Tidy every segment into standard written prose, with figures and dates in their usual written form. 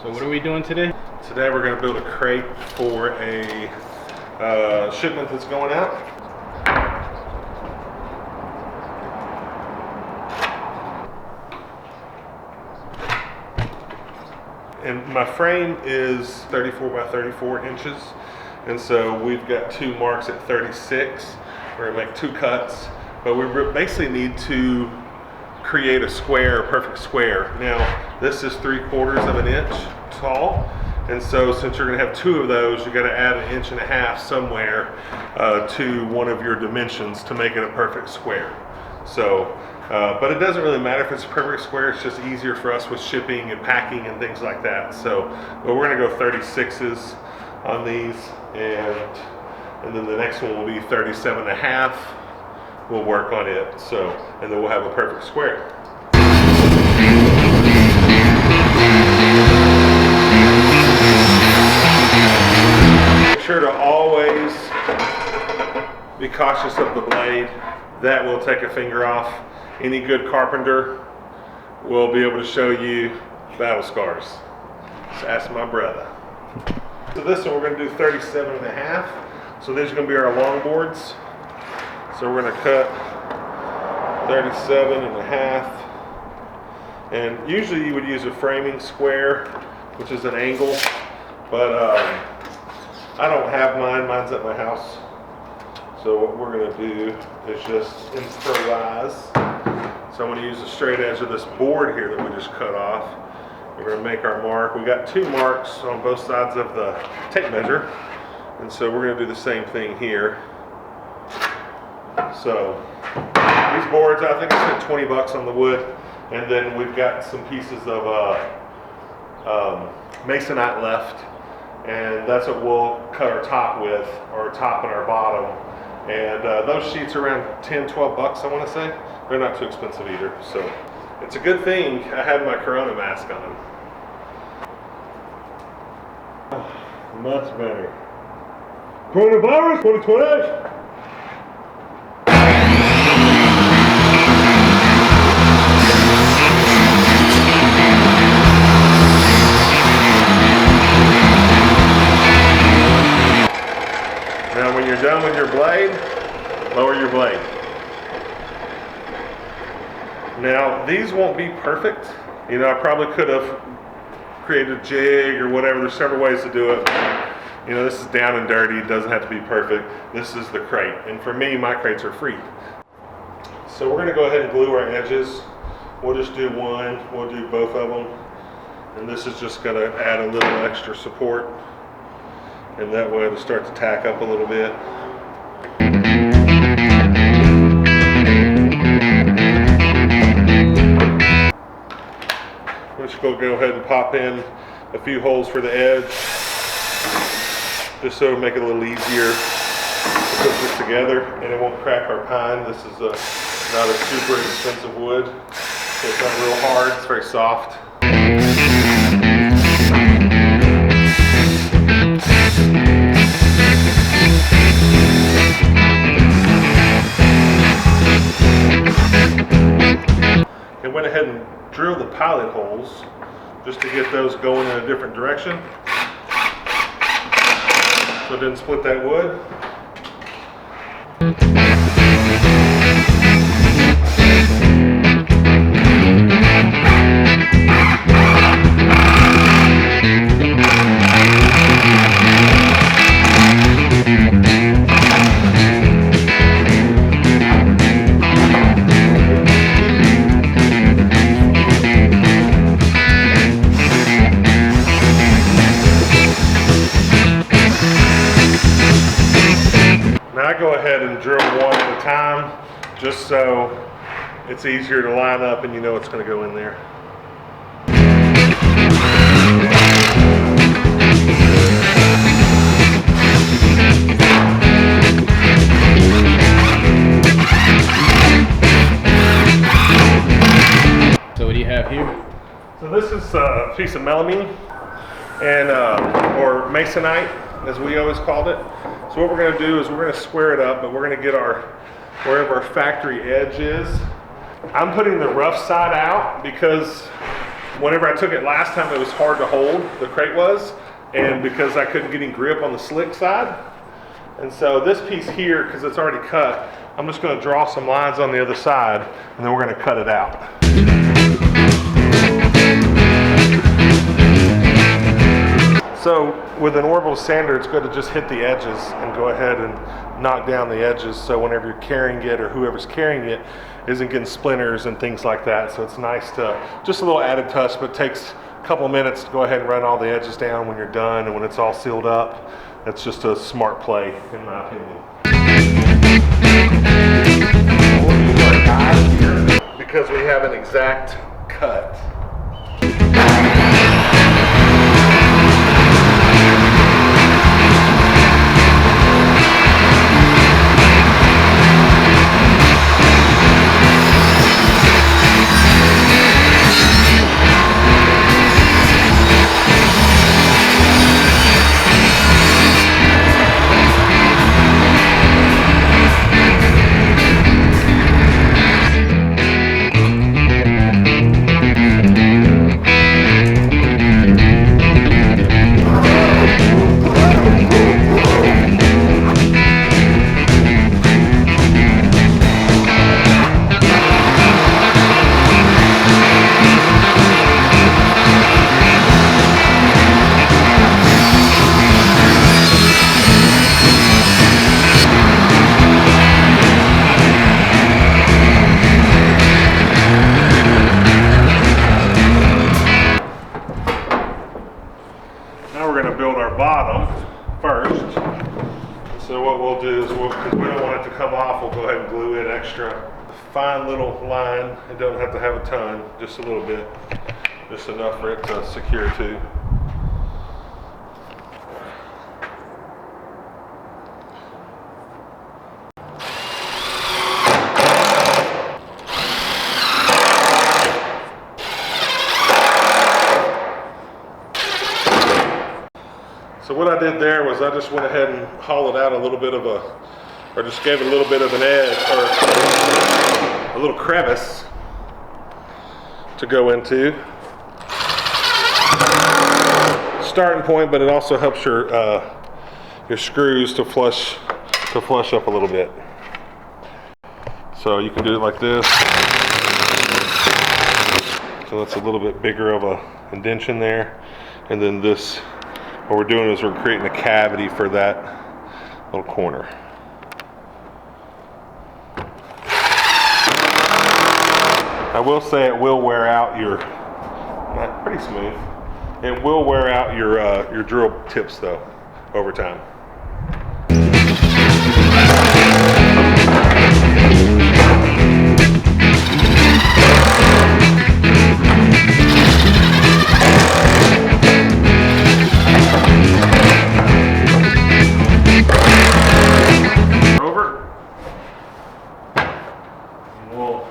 So what are we doing today? Today we're going to build a crate for a shipment that's going out. And my frame is 34 by 34 inches. And so we've got two marks at 36. We're going to make two cuts. But we basically need to create a square, a perfect square. Now, this is 3/4 of an inch tall. And so since you're going to have two of those, you got to add 1.5 inches somewhere to one of your dimensions to make it a perfect square. So, but it doesn't really matter if it's a perfect square. It's just easier for us with shipping and packing and things like that. So, but we're going to go 36s on these, and then the next one will be 37.5. We'll work on it. So, and then we'll have a perfect square. Make sure to always be cautious of the blade. That will take a finger off. Any good carpenter will be able to show you battle scars. Just ask my brother. So this one we're going to do 37.5. So these are going to be our long boards. So we're going to cut 37.5. And usually you would use a framing square, which is an angle, but I don't have mine. Mine's at my house. So what we're going to do is just improvise. So I'm going to use the straight edge of this board here that we just cut off. We're going to make our mark. We got two marks on both sides of the tape measure. And so we're going to do the same thing here. So these boards, I think I spent $20 on the wood. And then we've got some pieces of masonite left. And that's what we'll cut our top with, our top and our bottom. And those sheets are around $10, $12, I want to say. They're not too expensive either. So it's a good thing I had my Corona mask on. Much better. Coronavirus 2020. Now when you're done with your blade, lower your blade. Now these won't be perfect. You know, I probably could have created a jig or whatever. There's several ways to do it. You know, this is down and dirty. It doesn't have to be perfect. This is the crate. And for me, my crates are free. So we're going to go ahead and glue our edges. We'll just do one. We'll do both of them. And this is just going to add a little extra support. And that way it'll start to tack up a little bit. We're just going to go ahead and pop in a few holes for the edge, just so it'll make it a little easier to put this together, and it won't crack our pine. This is not a super expensive wood, so it's not real hard, it's very soft. I went ahead and drilled the pilot holes just to get those going in a different direction, so it didn't split that wood. Now I go ahead and drill one at a time, just so it's easier to line up and you know it's going to go in there. So what do you have here? So this is a piece of melamine, and or masonite, as we always called it. So what we're going to do is we're going to square it up, but we're going to get wherever our factory edge is. I'm putting the rough side out because whenever I took it last time, it was hard to hold, the crate was, and because I couldn't get any grip on the slick side. And so this piece here, because it's already cut, I'm just going to draw some lines on the other side, and then we're going to cut it out. So with an orbital sander, it's good to just hit the edges and go ahead and knock down the edges, so whenever you're carrying it or whoever's carrying it isn't getting splinters and things like that. So it's nice to, just a little added touch, but it takes a couple of minutes to go ahead and run all the edges down when you're done, and when it's all sealed up, it's just a smart play, in my opinion. We'll use our guide here because we have an exact cut. Fine little line. It doesn't have to have a ton, just a little bit, just enough for it to secure to. So what I did there was I just went ahead and hollowed out a little bit of or just gave it a little bit of an edge, or a little crevice to go into. Starting point, but it also helps your screws to flush up a little bit. So you can do it like this. So that's a little bit bigger of a indention there. And then this, what we're doing is we're creating a cavity for that little corner. I will say it will wear out your, pretty smooth. It will wear out your drill tips though, over time.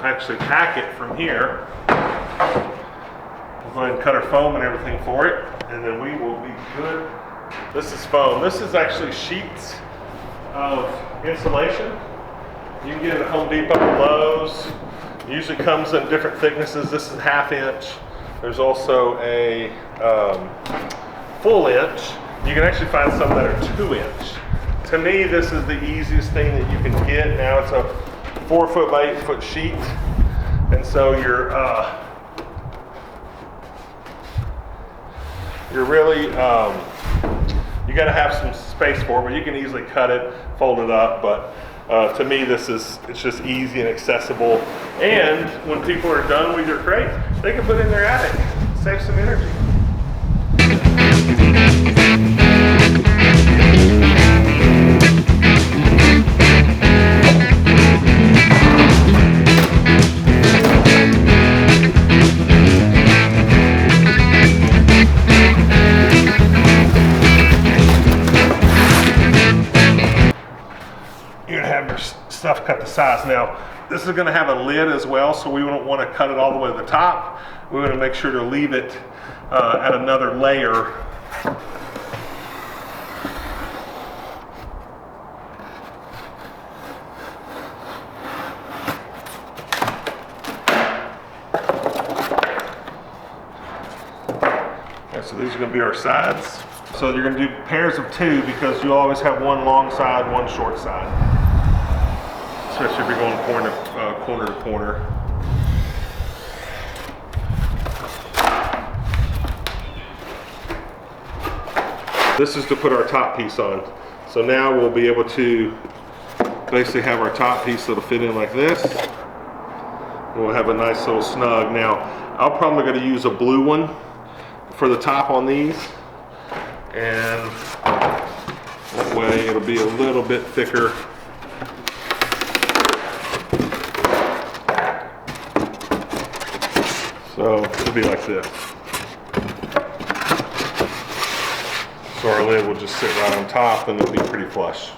Actually tack it from here. We'll go ahead and cut our foam and everything for it, and then we will be good. This is foam. This is actually sheets of insulation. You can get it at Home Depot and Lowe's. It usually comes in different thicknesses. This is 1/2 inch. There's also a full inch. You can actually find some that are 2 inch. To me, this is the easiest thing that you can get. Now it's a 4 foot by 8 foot sheet, and so you're really you got to have some space for it, but you can easily cut it, fold it up. But to me, it's just easy and accessible. And when people are done with your crate, they can put it in their attic, save some energy. Stuff cut the size. Now this is going to have a lid as well, so we don't want to cut it all the way to the top. We want to make sure to leave it at another layer. So these are gonna be our sides. So you're gonna do pairs of 2 because you always have one long side, one short side. Especially if you're going corner to corner. This is to put our top piece on. So now we'll be able to basically have our top piece that'll fit in like this. We'll have a nice little snug. Now, I'm probably going to use a blue one for the top on these. And that way it'll be a little bit thicker. So it'll be like this. So our lid will just sit right on top and it'll be pretty flush.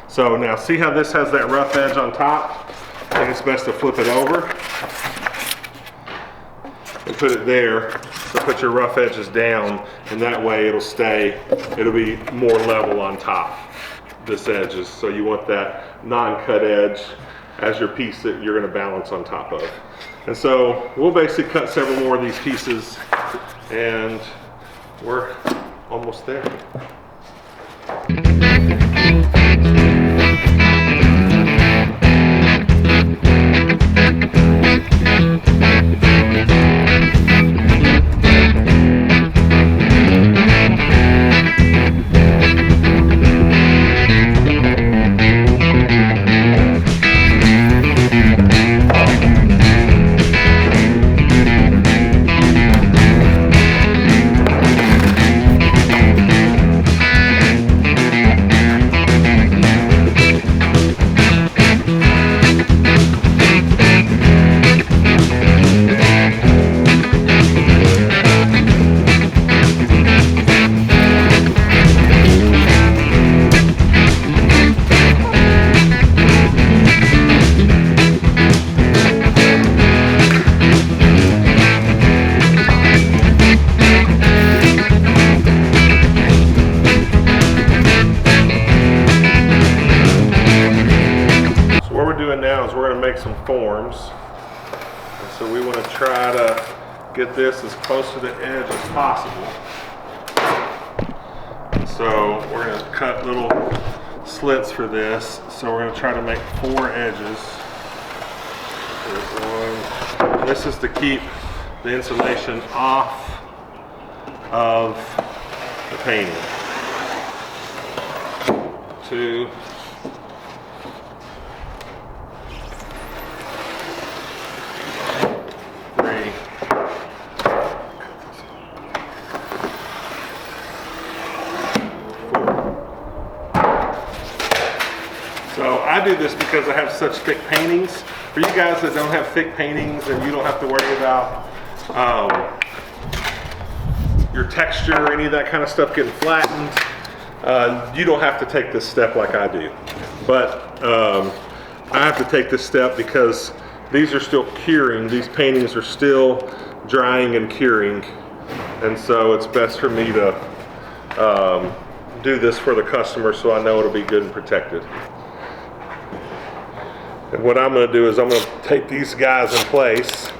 So now see how this has that rough edge on top? I think it's best to flip it over and put it there. So put your rough edges down and that way it'll be more level on top, this edge is. So you want that non-cut edge as your piece that you're gonna balance on top of. And so we'll basically cut several more of these pieces and we're almost there. Now is we're going to make some forms, and so we want to try to get this as close to the edge as possible. So we're going to cut little slits for this. So we're going to try to make 4 edges. There's one. And this is to keep the insulation off of the painting. 2. So I do this because I have such thick paintings. For you guys that don't have thick paintings and you don't have to worry about your texture or any of that kind of stuff getting flattened, you don't have to take this step like I do. But I have to take this step because these are still curing. These paintings are still drying and curing. And so it's best for me to do this for the customer so I know it'll be good and protected. And what I'm going to do is I'm going to tape these guys in place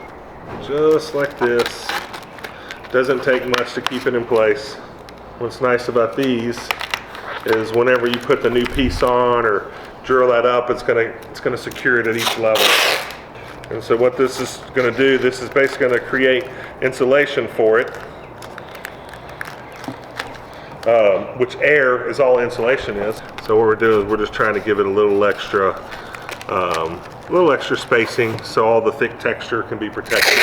just like this. Doesn't take much to keep it in place. What's nice about these is whenever you put the new piece on or drill that up, it's going to secure it at each level. And so what this is going to do, this is basically going to create insulation for it, which air is all insulation is. So what we're doing is we're just trying to give it a little extra spacing so all the thick texture can be protected.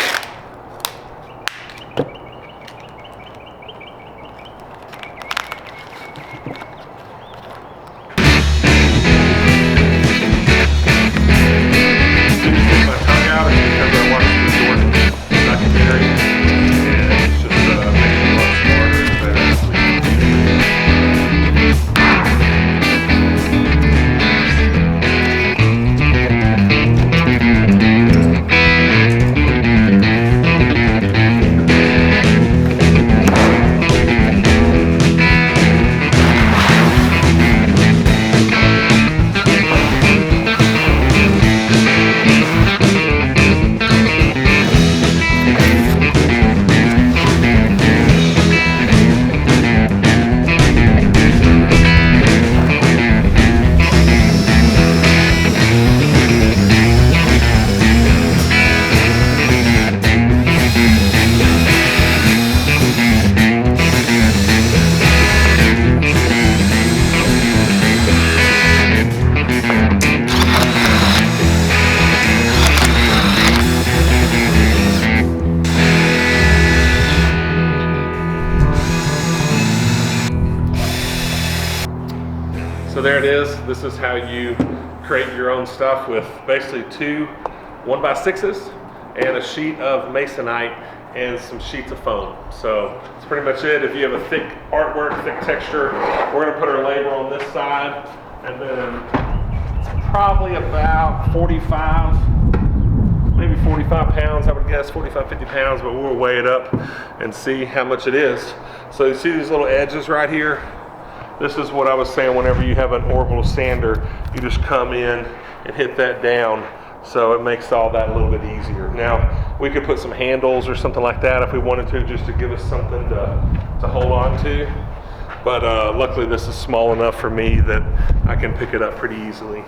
So there it is. This is how you create your own stuff with basically two 1x6s and a sheet of masonite and some sheets of foam. So that's pretty much it. If you have a thick artwork, thick texture, we're gonna put our labor on this side, and then probably about 45, maybe 45 pounds, I would guess, 45, 50 pounds, but we'll weigh it up and see how much it is. So you see these little edges right here? This is what I was saying, whenever you have an orbital sander, you just come in and hit that down, so it makes all that a little bit easier. Now, we could put some handles or something like that if we wanted to, just to give us something to hold on to. But luckily this is small enough for me that I can pick it up pretty easily.